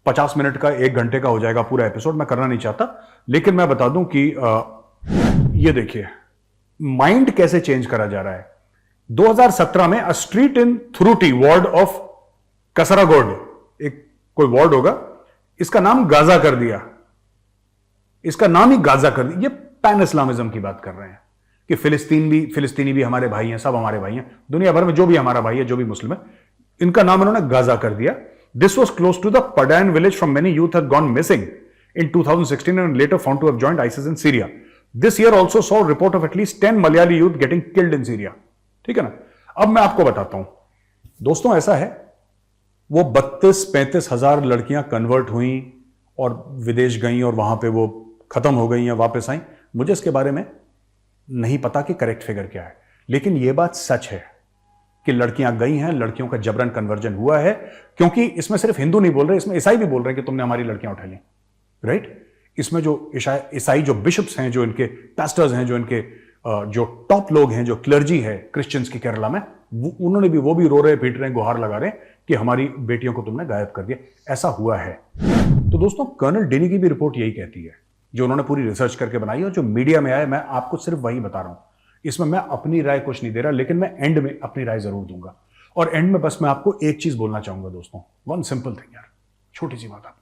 50 minute का 1 घंटे का हो जाएगा पूरा एपिसोड, मैं करना नहीं चाहता। लेकिन मैं बता दूं कि ये देखिए माइंड कैसे चेंज करा जा रहा है। 2017 में a street in thirty ward of Kasaragod, एक कोई वार्ड होगा, इसका नाम गाजा कर दिया, इसका नाम ही गाजा कर दिया। ये पैन इस्लामिज्म की बात कर रहे हैं कि फिलिस्तीनी भी हमारे भाई हैं, सब हमारे भाई हैं, दुनिया भर में जो भी हमारा भाई है, जो भी मुस्लिम है, इनका नाम इन्होंने गाजा कर दिया. This was close to the Padanna village from many youth had gone missing in 2016 and later found to have joined ISIS in Syria. This year also saw a report of at least 10 Malayali youth getting killed in Syria. ठीक है ना. अब मैं आपको बताता हूं दोस्तों, ऐसा है वो 32-35 हजार लड़कियां कन्वर्ट हुई और विदेश गई और वहां पे वो खत्म हो गई या वापस आई. मुझे इसके बारे में नहीं पता कि करेक्ट फिगर क्या है, लेकिन यह बात सच है कि लड़कियां गई हैं, लड़कियों का जबरन कन्वर्जन हुआ है. क्योंकि इसमें सिर्फ हिंदू नहीं बोल रहे, इसमें ईसाई भी बोल रहे हैं कि तुमने हमारी लड़कियां उठा ली. राइट. इसमें जो ईसाई जो बिशप्स हैं, जो इनके पास्टर्स हैं, जो इनके जो टॉप लोग हैं, जो क्लर्जी है क्रिश्चियंस की केरला में, उन्होंने भी वो भी रो रहे, पीट रहे, गुहार लगा रहे कि हमारी बेटियों को तुमने गायब कर दिया. ऐसा हुआ है. तो दोस्तों, कर्नल डेनी की भी रिपोर्ट यही कहती है, जो उन्होंने पूरी रिसर्च करके बनाई और जो मीडिया में आया, मैं आपको सिर्फ वही बता रहा हूं. इसमें मैं अपनी राय कुछ नहीं दे रहा, लेकिन मैं एंड में अपनी राय जरूर दूंगा. और एंड में बस मैं आपको एक चीज बोलना चाहूंगा दोस्तों, वन सिंपल थिंग यार, छोटी सी बात. आपको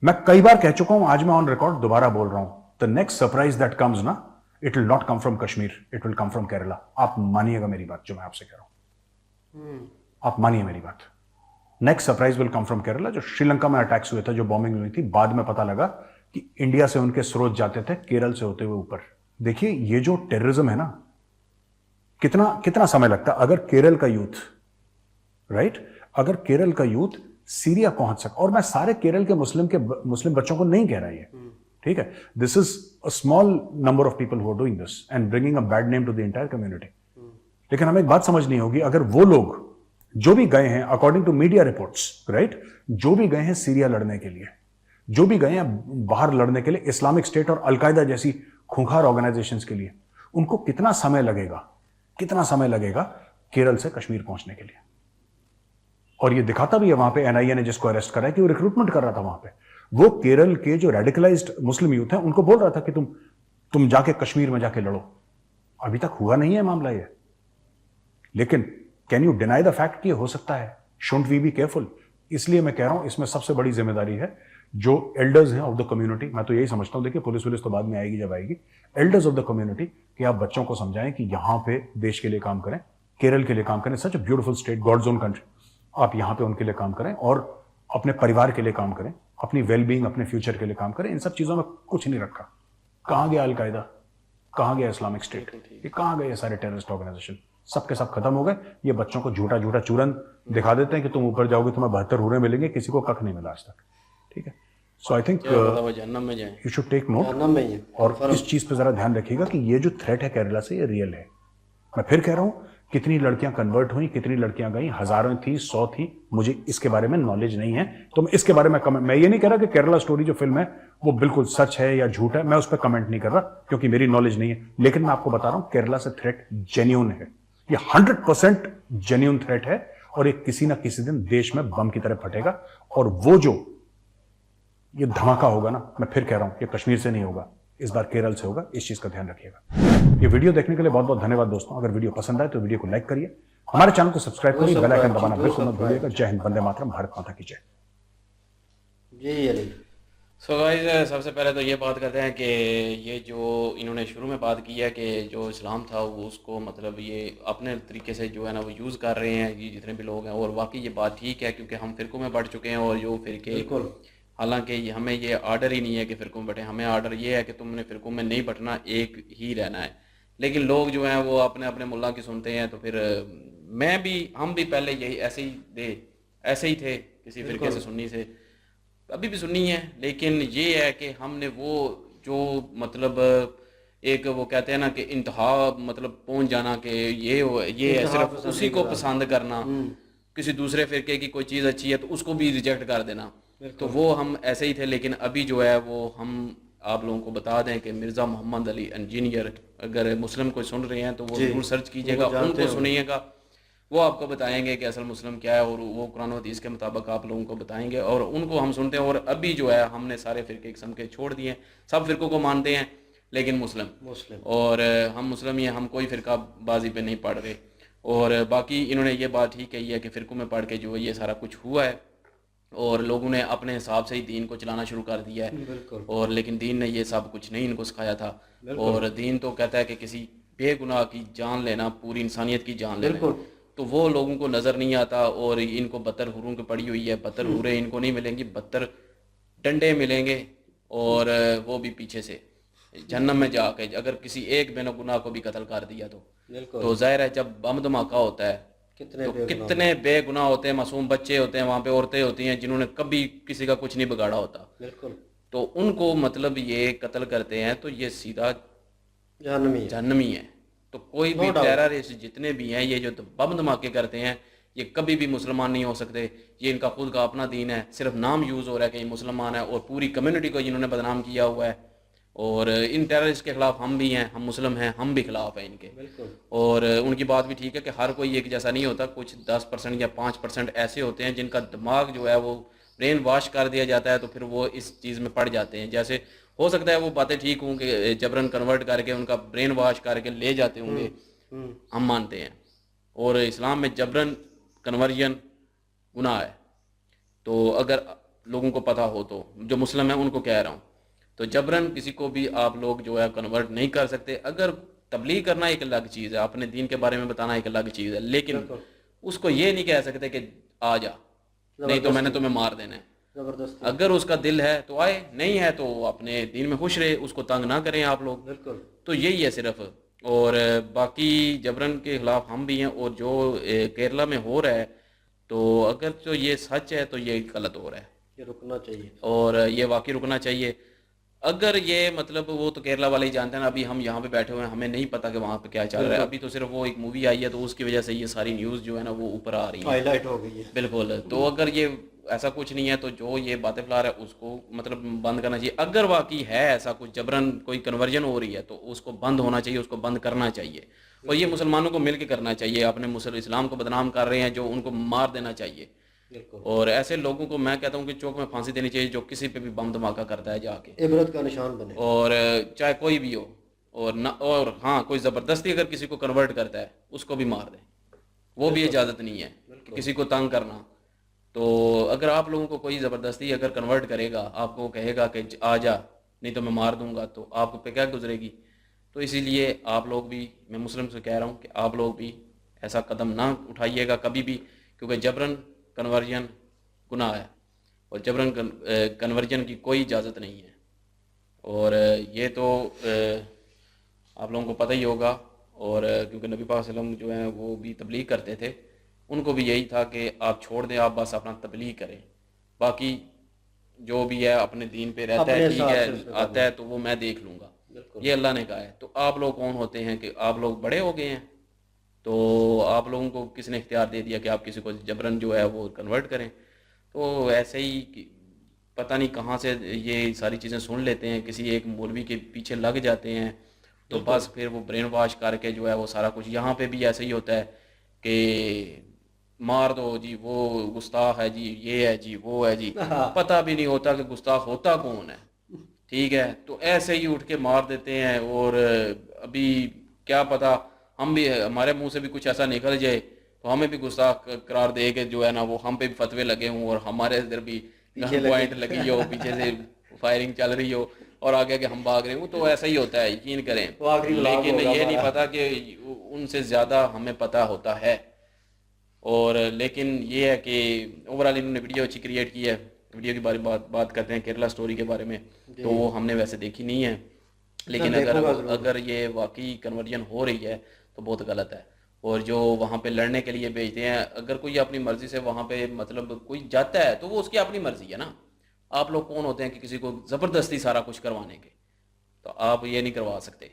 मैं कई बार कह चुका हूं, आज मैं ऑन रिकॉर्ड दोबारा बोल रहा हूं, the next surprise that comes ना, it will not come from Kashmir, it will come from Kerala. आप मानिएगा मेरी बात, जो मैं आपसे कह रहा हूं, आप मानिए मेरी बात. Next surprise will come from Kerala. जो श्रीलंका में अटैक्स हुए थे, जो बॉम्बिंग हुई थी, बाद में पता लगा कि इंडिया से उनके स्रोत जाते थे केरल से होते हुए ऊपर. देखिए, ये जो टेररिज्म है ना, कितना कितना समय लगता. अगर केरल का यूथ, राइट, अगर केरल का यूथ सीरिया पहुंच सका, और मैं सारे केरल के मुस्लिम बच्चों को नहीं कह रहा है, ठीक है, this is a small number of people who are doing this and bringing a bad name to the entire community. लेकिन हमें एक बात समझनी होगी, अगर वो लोग जो भी गए हैं, according to media reports, right, जो भी गए हैं सीरिया लड़ने के लिए, जो भी गए हैं बाहर लड़ने के लिए, इस्लामिक स्टेट और अलकायदा जैसी खूंखार ऑर्गेनाइजेशंस के लिए, उनको कितना समय लगेगा केरल से कश्मीर पहुंचने के लिए. और ये दिखाता भी है वहां पे एनआईए ने जिसको अरेस्ट करा है कि वो रिक्रूटमेंट कर रहा था वहां पे. वो केरल के जो रेडिकलाइज्ड मुस्लिम यूथ हैं, उनको बोल रहा था कि तुम जाके कश्मीर में जाके लड़ो. अभी तक हुआ नहीं है मामला ये, लेकिन can you deny the fact कि हो सकता है. Shouldn't we be careful. इसलिए मैं कह रहा हूं, इसमें सबसे बड़ी जिम्मेदारी है जो एल्डर्स हैं ऑफ द कम्युनिटी. मैं तो यही समझता हूं, देखिए पुलिस तो बाद में आएगी जब आएगी. एल्डर्स ऑफ द कम्युनिटी, कि आप बच्चों को समझाएं कि यहां पे देश के लिए काम करें, केरल के लिए काम करें. Such a beautiful state, God's own country. आप यहां पे उनके लिए काम करें और अपने परिवार के लिए काम करें, अपनी वेलबींग, अपने फ्यूचर के लिए काम करें. इन सब चीजों में कुछ नहीं रखा. कहां गया अलकायदा, कहां गया इस्लामिक स्टेट, ये कहां गए ये सारे टेररिस्ट ऑर्गेनाइजेशन? सबके सब खत्म हो गए. ये बच्चों को झूठा चूरन दिखा देते हैं कि तुम ऊपर जाओगे तुम्हें 72 हूरें मिलेंगे. किसी को कख नहीं मिला आज तक. ठीक है. So I think you should take note और इस चीज पे जरा ध्यान रखिएगा कि ये जो थ्रेट है केरला से, ये रियल है. मैं फिर कह रहा हूं, कितनी लड़कियां कन्वर्ट हुई, कितनी लड़कियां गई, हजारों थी, 100 थी, मुझे इसके बारे में नॉलेज नहीं है. तो मैं इसके बारे में मैं ये नहीं कह रहा कि केरला स्टोरी जो फिल्म है वो बिल्कुल सच है या झूठ है. मैं उस पर कमेंट नहीं कर रहा क्योंकि मेरी नॉलेज नहीं है. लेकिन मैं आपको बता रहा हूं, केरला से थ्रेट जेन्युइन है. ये 100% जेन्युइन थ्रेट है और ये किसी ना किसी दिन देश में बम की तरह फटेगा. और वो जो ये धमाका होगा ना, मैं फिर कह रहा हूं, ये कश्मीर से नहीं होगा, इस बार केरल से होगा. इस चीज का ध्यान रखिएगा. ये वीडियो देखने के लिए बहुत बहुत धन्यवाद दोस्तों. अगर वीडियो पसंद आए तो वीडियो को लाइक करिए, हमारे चैनल को सब्सक्राइब करिए, बेल आइकन दबाना बिल्कुल मत भूलिएगा. जय हिंद, वंदे मातरम, भारत माता की जय. सो गाइस, सबसे पहले तो ये बात करते हैं कि ये जो इन्होंने शुरू में बात की है कि जो इस्लाम था वो उसको मतलब ये अपने तरीके से जो है ना वो यूज़ कर रहे हैं ये जितने भी लोग हैं. और वाकई ये बात ठीक है क्योंकि हम फिरकों में बढ़ चुके हैं. और जो फिरके, हालांकि हमें ये आर्डर ही नहीं है कि फ़िरकों में बटें. हमें आर्डर ये है कि तुमने फ़िरकों में नहीं बटना, एक ही रहना है. लेकिन लोग जो हैं वो अपने अपने मुल्ला की सुनते हैं. तो फिर हम भी पहले यही ऐसे ही थे किसी फ़िरके से, सुन्नी से, अभी भी सुन्नी है. लेकिन ये है कि हमने वो जो मतलब एक वो कहते हैं ना कि इंतहा मतलब पहुंच जाना कि ये है सिर्फ उसी को पसंद करना, किसी दूसरे फ़िरके की कोई चीज़ अच्छी है तो उसको भी रिजेक्ट कर देना. तो वो हम ऐसे ही थे. लेकिन अभी जो है वो हम आप लोगों को बता दें कि मिर्ज़ा मोहम्मद अली इंजीनियर, अगर मुस्लिम कोई सुन रहे हैं तो वो जरूर सर्च कीजिएगा, उनको सुनिएगा. वो आपको बताएंगे कि असल मुस्लिम क्या है और वो कुरान और हदीस के मुताबिक आप लोगों को बताएंगे. और उनको हम सुनते हैं. और अभी जो है हमने सारे फ़िरके किस्म के छोड़ दिए. सब फ़िरकों को मानते हैं लेकिन मुस्लिम और हम मुस्लिम ही हैं. हम कोई फ़िरका बाजी पे नहीं पढ़ रहे. और बाकी इन्होंने ये बात ही कही है कि फ़िरकों में पढ़ के जो ये सारा कुछ हुआ है. और लोगों ने अपने हिसाब से ही दीन को चलाना शुरू कर दिया है। बिल्कुल और लेकिन दीन ने ये सब कुछ नहीं इनको सिखाया था। और दीन तो कहता है कि किसी बेगुनाह की जान लेना पूरी इंसानियत की जान लेना है। बिल्कुल। तो वो लोगों को नज़र नहीं आता और इनको बदतर हुरों की पड़ी हुई है। बदतर हुरें इनको नहीं मिलेंगी, बदतर डंडे मिलेंगे और वो भी पीछे से जहन्नम में जाके, अगर किसी एक बेगुनाह को भी कत्ल कर दिया बिल्कुल। तो जाहिर है जब बम धमाका होता है कितने तो बेगुनाह कितने बेगुनाह होते हैं, मासूम बच्चे होते हैं, वहाँ पे औरतें होती हैं जिन्होंने कभी किसी का कुछ नहीं बिगाड़ा होता, बिल्कुल तो उनको मतलब ये कत्ल करते हैं तो ये सीधा जहन्नमी है। जहन्नमी है। तो कोई भी No doubt। टेररिस्ट जितने भी हैं, ये जो बम धमाके करते हैं, ये कभी भी मुसलमान नहीं हो सकते। ये इनका खुद का अपना दीन है, सिर्फ नाम यूज़ हो रहा है कि ये मुसलमान है, और पूरी कम्युनिटी को इन्होंने बदनाम किया हुआ है। और इन टेररिस्ट के खिलाफ हम भी हैं, हम मुस्लिम हैं, हम भी खिलाफ हैं इनके। बिल्कुल। और उनकी बात भी ठीक है कि हर कोई एक जैसा नहीं होता। कुछ 10% या 5% ऐसे होते हैं जिनका दिमाग जो है वो ब्रेन वॉश कर दिया जाता है, तो फिर वो इस चीज़ में पड़ जाते हैं। जैसे हो सकता है वो बातें ठीक हों कि जबरन कन्वर्ट करके उनका ब्रेन वॉश करके ले जाते होंगे, हम मानते हैं। और इस्लाम में जबरन कन्वर्जन गुनाह है। तो अगर लोगों को पता हो, तो जो मुस्लिम है उनको कह रहा हूँ, तो जबरन किसी को भी आप लोग जो है कन्वर्ट नहीं कर सकते। अगर तबलीग करना एक अलग चीज़ है, अपने दीन के बारे में बताना एक अलग चीज़ है, लेकिन उसको ये नहीं कह सकते कि आ जा, नहीं तो मैंने तुम्हें मार देना है। जबरदस्ती। अगर उसका दिल है तो आए, नहीं है तो अपने दीन में खुश रहे, उसको तंग ना करें आप लोग। बिल्कुल। तो यही है सिर्फ। और बाकी जबरन के खिलाफ हम भी हैं। और जो केरला में हो रहा है, तो अगर तो ये सच है तो ये गलत हो रहा है ये रुकना चाहिए। और ये वाकई रुकना चाहिए। अगर ये मतलब वो तो केरला वाले ही जानते हैं ना, अभी हम यहाँ पे बैठे हुए हैं, हमें नहीं पता कि वहाँ पे क्या चल रहा है। अभी तो सिर्फ वो एक मूवी आई है तो उसकी वजह से ये सारी न्यूज़ जो है ना वो ऊपर आ रही है, हाईलाइट हो गई है। बिल्कुल। तो अगर ये ऐसा कुछ नहीं है तो जो ये बातें फैला रहा है उसको मतलब बंद करना चाहिए। अगर वाकई है ऐसा कुछ जबरन कोई कन्वर्जन हो रही है तो उसको बंद होना चाहिए, उसको बंद करना चाहिए। और ये मुसलमानों को मिल के करना चाहिए। अपने मुसलमान इस्लाम को बदनाम कर रहे हैं जो, उनको मार देना चाहिए। बिल्कुल। और ऐसे लोगों को मैं कहता हूँ कि चौक में फांसी देनी चाहिए जो किसी पे भी बम धमाका करता है जाके, इबरत का निशान बने। और चाहे कोई भी हो। और ना, और हाँ, कोई ज़बरदस्ती अगर किसी को कन्वर्ट करता है उसको भी मार दे, वो भी इजाज़त नहीं है कि किसी को तंग करना। तो अगर आप लोगों को कोई ज़बरदस्ती अगर कन्वर्ट करेगा, आपको कहेगा कि आ जा नहीं तो मैं मार दूंगा, तो आप पे क्या गुजरेगी। तो इसीलिए आप लोग भी, मैं मुस्लिम से कह रहा हूँ कि आप लोग भी ऐसा कदम ना उठाइएगा कभी भी, क्योंकि जबरन कन्वर्जन गुनाह है और जबरन कन्वर्जन की कोई इजाज़त नहीं है। और ये तो आप लोगों को पता ही होगा। और क्योंकि नबी पाक सल्लल्लाहु अलैहि वसल्लम जो हैं वो भी तबलीग करते थे, उनको भी यही था कि आप छोड़ दें, आप बस अपना तबलीग करें, बाकी जो भी है अपने दीन पे रहता है, ठीक है, आता है तो वो मैं देख लूँगा, ये अल्लाह ने कहा है। तो आप लोग कौन होते हैं कि आप लोग बड़े हो गए हैं, तो आप लोगों को किसने इख्तियार दे दिया कि आप किसी को जबरन जो है वो कन्वर्ट करें। तो ऐसे ही पता नहीं कहाँ से ये सारी चीज़ें सुन लेते हैं, किसी एक मौलवी के पीछे लग जाते हैं, तो बस फिर वो ब्रेन वॉश करके जो है वो सारा कुछ। यहाँ पे भी ऐसे ही होता है कि मार दो जी, वो गुस्ताख है जी, ये है जी, वो है जी, पता भी नहीं होता कि गुस्ताख होता कौन है, ठीक है। तो ऐसे ही उठ के मार देते हैं। और अभी क्या पता हम भी, हमारे मुंह से भी कुछ ऐसा निकल जाए तो हमें भी गुस्ताख करार दे के जो है ना वो हम पे भी फतवे लगे हों और हमारे इधर भी गन पॉइंट लगी हो, पीछे से फायरिंग चल रही हो और आगे के हम भाग रहे हो। तो ऐसा ही होता है, यकीन करें। लेकिन ये नहीं पता कि उनसे ज़्यादा हमें पता होता है। और लेकिन ये है कि ओवरऑल इन्होंने वीडियो अच्छी क्रिएट की है। वीडियो के बारे में बात करते हैं केरला स्टोरी के बारे में, तो वो हमने वैसे देखी नहीं है, लेकिन अगर ये वाकई कन्वर्जन हो रही है तो बहुत गलत है। और जो वहाँ पे लड़ने के लिए भेजते हैं, अगर कोई अपनी मर्जी से वहाँ पे मतलब कोई जाता है तो वो उसकी अपनी मर्जी है ना। आप लोग कौन होते हैं कि किसी को ज़बरदस्ती सारा कुछ करवाने के, तो आप ये नहीं करवा सकते।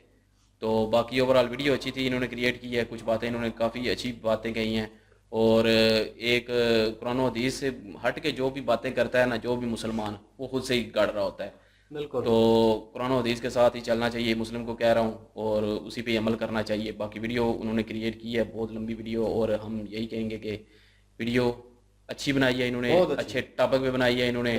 तो बाकी ओवरऑल वीडियो अच्छी थी, इन्होंने क्रिएट की है, कुछ बातें इन्होंने काफ़ी अच्छी बातें कही हैं। और एक कुरान और हदीस से हट के जो भी बातें करता है ना, जो भी मुसलमान, वो खुद से ही गढ़ रहा होता है। बिल्कुल। तो कुरान और हदीस के साथ ही चलना चाहिए, मुस्लिम को कह रहा हूँ, और उसी पे अमल करना चाहिए। बाकी वीडियो उन्होंने क्रिएट की है, बहुत लंबी वीडियो, और हम यही कहेंगे कि वीडियो अच्छी बनाई है इन्होंने, अच्छे टॉपिक पे बनाई है इन्होंने।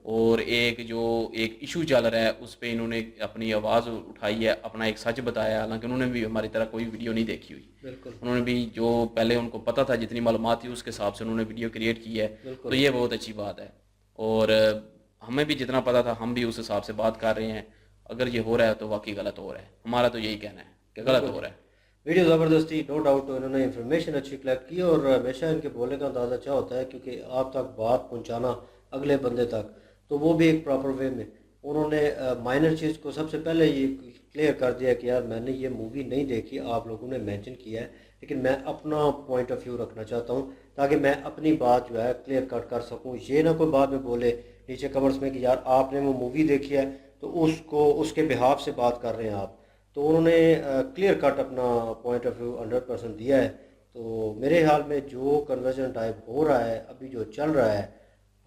और एक जो एक इशू चल रहा है उस पर इन्होंने अपनी आवाज़ उठाई है, अपना एक सच बताया। हालांकि उन्होंने भी हमारी तरह कोई वीडियो नहीं देखी हुई, उन्होंने भी जो पहले उनको पता था, जितनी मालूमात थी उसके हिसाब से उन्होंने वीडियो क्रिएट की है। तो ये बहुत अच्छी बात है। और हमें भी जितना पता था हम भी उस हिसाब से बात कर रहे हैं। अगर ये हो रहा है तो वाकई गलत हो रहा है, हमारा तो यही कहना है कि गलत हो रहा है। वीडियो ज़बरदस्ती, नो डाउट, तो इन्होंने इन्फॉर्मेशन अच्छी कलेक्ट की और हमेशा इनके बोलने का अंदाज़ा अच्छा होता है, क्योंकि आप तक बात पहुंचाना अगले बंदे तक, तो वो भी एक प्रॉपर वे में। उन्होंने माइनर चीज़ को सबसे पहले ये क्लियर कर दिया कि यार मैंने ये मूवी नहीं देखी, आप लोगों ने मेंशन किया है, लेकिन मैं अपना पॉइंट ऑफ व्यू रखना चाहता हूँ ताकि मैं अपनी बात जो है क्लियर कट कर सकूँ। ये ना कोई बाद में बोले नीचे कमेंट्स में कि यार आपने वो मूवी देखी है तो उसको उसके बिहाफ से बात कर रहे हैं आप। तो उन्होंने क्लियर कट अपना पॉइंट ऑफ व्यू 100% दिया है। तो मेरे ख्याल में जो कन्वर्जन टाइप हो रहा है अभी जो चल रहा है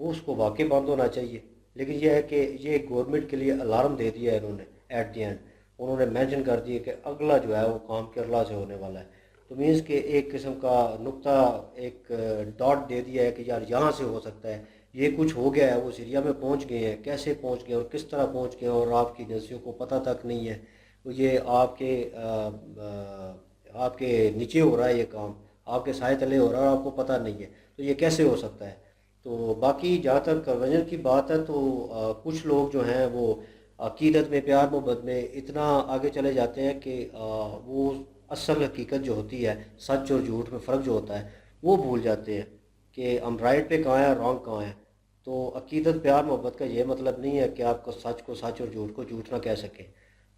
वो उसको वाकई बंद होना चाहिए। लेकिन यह है कि ये गवर्नमेंट के लिए अलार्म दे दिया है इन्होंने। एट द एंड उन्होंने मेंशन कर दिया कि अगला जो है वो काम केरला से होने वाला है। तो मीन्स कि एक किस्म का नुक्ता, एक डॉट दे दिया है कि यार यहाँ से हो सकता है, ये कुछ हो गया है, वो सीरिया में पहुँच गए हैं, कैसे पहुँच गए और किस तरह पहुँच गए और आपकी एजेंसियों को पता तक नहीं है। तो ये आपके नीचे हो रहा है ये काम, आपके साए तले हो रहा है और आपको पता नहीं है, तो ये कैसे हो सकता है। तो बाकी जहाँ तक कन्वर्जन की बात है तो कुछ लोग जो हैं वो अकीदत में, प्यार मोहब्बत में इतना आगे चले जाते हैं कि वो असल हकीकत जो होती है, सच और झूठ में फ़र्क जो होता है वो भूल जाते हैं कि हम राइट पे कहाँ हैं, रॉन्ग कहाँ हैं। तो अकीदत, प्यार मोहब्बत का ये मतलब नहीं है कि आपको सच को सच और झूठ को झूठ ना कह सके।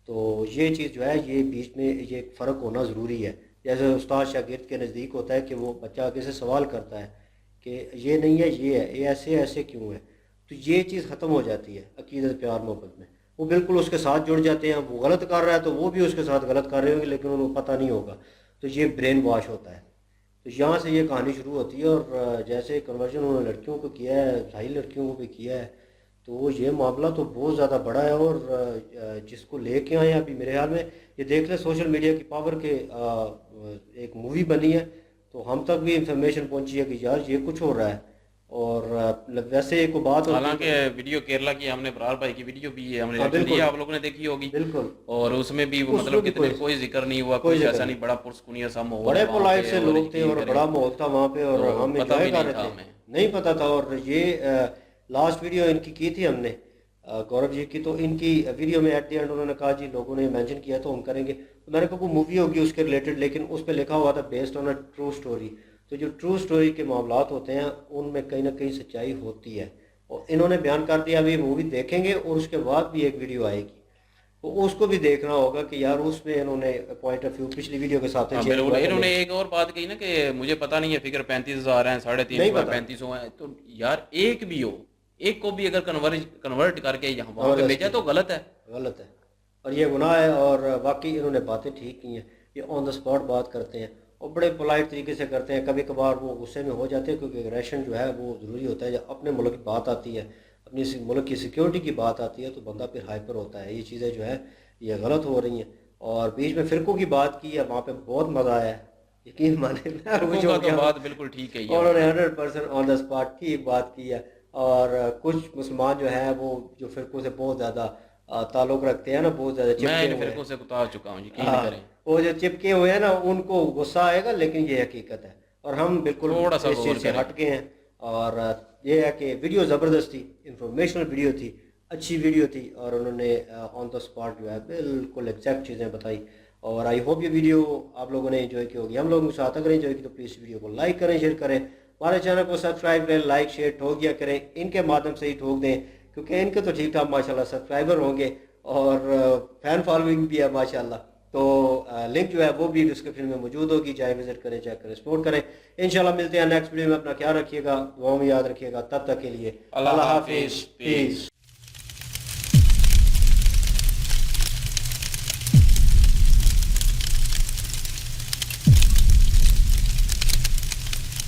तो ये चीज़ जो है ये बीच में ये फ़र्क होना ज़रूरी है। जैसे उस्ताद शागिर्द के नज़दीक होता है कि वो बच्चा आगे से सवाल करता है कि ये नहीं है, ये है, ये ऐसे ऐसे क्यों है, तो ये चीज़ ख़त्म हो जाती है अकीदत, प्यार मोहब्बत में। वो बिल्कुल उसके साथ जुड़ जाते हैं। वो गलत कर रहा है तो वो भी उसके साथ गलत कर रहे होंगे, लेकिन उनको पता नहीं होगा। तो ये ब्रेन वॉश होता है। तो यहाँ से ये कहानी शुरू होती है। और जैसे कन्वर्जन उन्होंने लड़कियों को किया है, ढाई लड़कियों को भी किया है, तो ये मामला तो बहुत ज़्यादा बड़ा है। और जिसको लेके आए हैं अभी मेरे ख्याल में ये देख लें सोशल मीडिया की पावर के एक मूवी बनी है तो हम तक भी इंफॉर्मेशन पहुंची है कि यार ये कुछ हो रहा है। और वैसे एक बात हालांकि वीडियो केरला की हमने बरार भाई की वीडियो भी है, हमने हाँ, reaction बिल्कुल। दिया, आप लोगों ने देखी होगी। बिल्कुल। और उसमें भी वो उसमें मतलब भी कितने कोई जिक्र नहीं हुआ, कोई कुछ जिक्र ऐसा नहीं। नहीं, बड़ा पुरस्कुनिया सा माहौल बड़े है वहाँ पोलाइट पे से और लोग थे यकीन और करें बड़ा माहौल था वहाँ पे और तो हम पता एंजॉय भी कर नहीं रहे था थे। हमें। नहीं पता था। और ये लास्ट वीडियो इनकी की थी हमने गौरव जी की, तो इनकी वीडियो में एट द एंड उन्होंने कहा जी लोगों ने मेंशन किया तो हम करेंगे। तो मैंने कहा वो मूवी होगी उसके रिलेटेड, लेकिन उस पर लिखा हुआ था based on a true story. तो जो ट्रू स्टोरी के मामलात होते हैं उनमें कहीं ना कहीं सच्चाई होती है। और इन्होंने बयान कर दिया अभी मूवी देखेंगे और उसके बाद भी एक वीडियो आएगी तो उसको भी देखना होगा कि यार उसमें इन्होंने पॉइंट ऑफ व्यू पिछली वीडियो के साथ हाँ चेंज बिल्कुल। हुआ था। इन्होंने एक और बात कही ना कि मुझे पता नहीं है, फिगर 35,000 है, 3.5 नहीं है, पता। 3500 है। तो यार एक भी हो, एक को भी अगर कन्वर्ट करके यहाँ वहाँ पे जबरदस्ती भेजा तो गलत है। गलत है और ये गुनाह है। और वाकई इन्होंने बातें ठीक की हैं। ये ऑन द स्पॉट बात करते हैं और बड़े पोलाइट तरीके से करते हैं। कभी कभार वो गुस्से में हो जाते हैं क्योंकि एग्रेशन जो है वो ज़रूरी होता है। जब अपने मुल्क की बात आती है, अपनी मुल्क की सिक्योरिटी की बात आती है तो बंदा फिर हाइपर होता है। ये चीज़ें जो है ये गलत हो रही हैं। और बीच में फ़िरकों की बात की है, वहाँ पे बहुत मज़ा आया है, यकीन माने। मैं फिरकों खुश का हो तो गया। बात बिल्कुल ठीक है ये। उन्होंने 100% ऑन द स्पॉट ठीक बात की है। और कुछ मुसलमान जो है वो जो फ़िरकों से बहुत ज़्यादा ताल्लुक़ रखते हैं ना, बहुत ज़्यादा मैं चिपके इन हुए हैं। फिरकों से उतार चुका हूँ, यकीन हाँ, करें। वो जो चिपके हुए हैं ना उनको गुस्सा आएगा, लेकिन ये हकीकत है और हम बिल्कुल थोड़ा सा इस गौर चीज़ से करें। हट गए हैं। और ये है कि वीडियो ज़बरदस्त थी, इंफॉर्मेशनल वीडियो थी, अच्छी वीडियो थी और उन्होंने ऑन द स्पॉट जो है बिल्कुल एग्जैक्ट चीज़ें बताई। और आई होप ये वीडियो आप लोगों ने एंजॉय की होगी। हम लोगों के साथ अगर एंजॉय की तो प्लीज़ वीडियो को लाइक करें, शेयर करें, हमारे चैनल को सब्सक्राइब करें, लाइक शेयर ठोक दिया करें। इनके माध्यम से ही ठोक दें क्योंकि इनके तो ठीक ठाक माशाल्लाह सब्सक्राइबर होंगे और फैन फॉलोइंग भी है माशाल्लाह। तो लिंक जो है वो भी डिस्क्रिप्शन में मौजूद होगी, चाहे विजिट करें, चेक करें, सपोर्ट करें। इंशाल्लाह मिलते हैं नेक्स्ट वीडियो में। अपना ख्याल रखिएगा, दुआ में याद रखिएगा। तब तक के लिए अल्लाह अल्लाह हाफिज़, हाफिज़, पीस।